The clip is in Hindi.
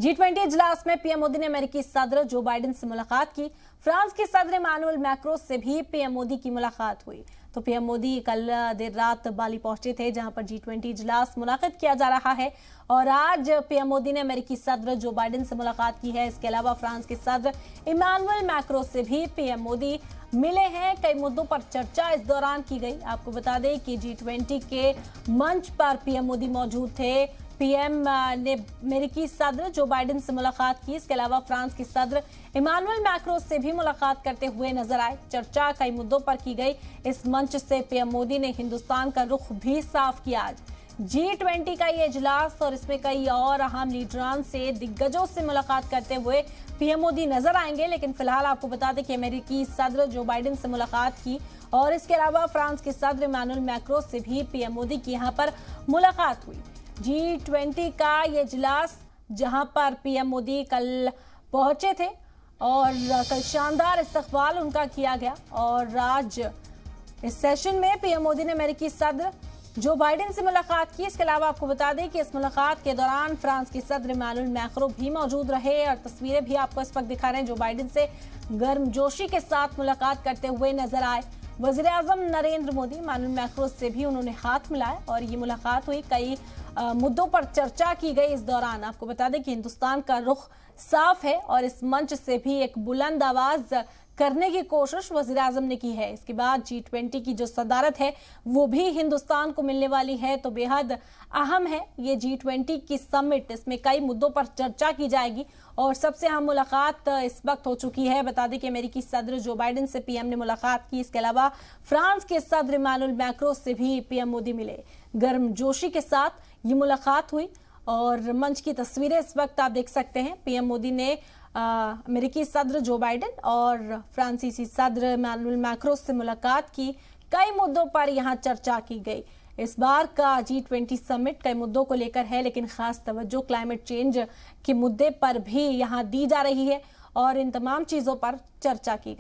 G20 इजलास में पीएम मोदी ने अमेरिकी सदर जो बाइडेन से मुलाकात की। फ्रांस के सदर इमानुएल मैक्रों से भी पीएम मोदी की मुलाकात हुई। तो पीएम मोदी कल देर रात बाली पहुंचे थे, जहां पर G20 इजलास मुनाकिद किया जा रहा है। और आज पीएम मोदी ने अमेरिकी सदर जो बाइडेन से मुलाकात की है। इसके अलावा फ्रांस के सदर इमानुएल मैक्रों से भी पीएम मोदी मिले हैं। कई मुद्दों पर चर्चा इस दौरान की गई। आपको बता दें कि G20 के मंच पर पीएम मोदी मौजूद थे। पीएम ने अमेरिकी सदर जो बाइडेन से मुलाकात की। इसके अलावा फ्रांस के सदर इमानुएल मैक्रों से भी मुलाकात करते हुए नजर आए। चर्चा कई मुद्दों पर की गई। इस मंच से पीएम मोदी ने हिंदुस्तान का रुख भी साफ किया। आज G20 का ये इजलास और इसमें कई और अहम लीडरान से दिग्गजों से मुलाकात करते हुए पीएम मोदी नजर आएंगे। लेकिन फिलहाल आपको बता दें कि अमेरिकी सदर जो बाइडेन से मुलाकात की और इसके अलावा फ्रांस के सदर इमानुएल मैक्रों से भी पीएम मोदी की यहाँ पर मुलाकात हुई। G20 का ये इजलास जहां पर पीएम मोदी कल पहुंचे थे और कल शानदार इस्तकबाल उनका किया गया। और आज इस सेशन में पीएम मोदी ने अमेरिकी सदर जो बाइडेन से मुलाकात की। इसके अलावा आपको बता दें कि इस मुलाकात के दौरान फ्रांस के सदर इमानुएल मैक्रों भी मौजूद रहे और तस्वीरें भी आपको इस वक्त दिखा रहे हैं। जो बाइडेन से गर्मजोशी के साथ मुलाकात करते हुए नजर आए। वज़ीर आज़म नरेंद्र मोदी इमानुएल मैक्रों से भी उन्होंने हाथ मिलाया और ये मुलाकात हुई। कई मुद्दों पर चर्चा की गई। इस दौरान आपको बता दें कि हिंदुस्तान का रुख साफ है और इस मंच से भी एक बुलंद आवाज करने की कोशिश वज़ीर आज़म ने की है। इसके बाद G20 की जो सदारत है वो भी हिंदुस्तान को मिलने वाली है। तो बेहद अहम है ये G20 की समिट। इसमें कई मुद्दों पर चर्चा की जाएगी और सबसे अहम मुलाकात इस वक्त हो चुकी है। बता दें कि अमेरिकी सदर जो बाइडेन से पीएम ने मुलाकात की। इसके अलावा फ्रांस के सदर इमानुएल मैक्रों से भी पीएम मोदी मिले। गर्मजोशी के साथ ये मुलाकात हुई और मंच की तस्वीरें इस वक्त आप देख सकते हैं। पीएम मोदी ने अमेरिकी सदर जो बाइडेन और फ्रांसीसी सदर इमानुएल मैक्रों से मुलाकात की। कई मुद्दों पर यहां चर्चा की गई। इस बार का G20 समिट कई मुद्दों को लेकर है, लेकिन खास तवज्जो क्लाइमेट चेंज के मुद्दे पर भी यहां दी जा रही है और इन तमाम चीजों पर चर्चा की गई।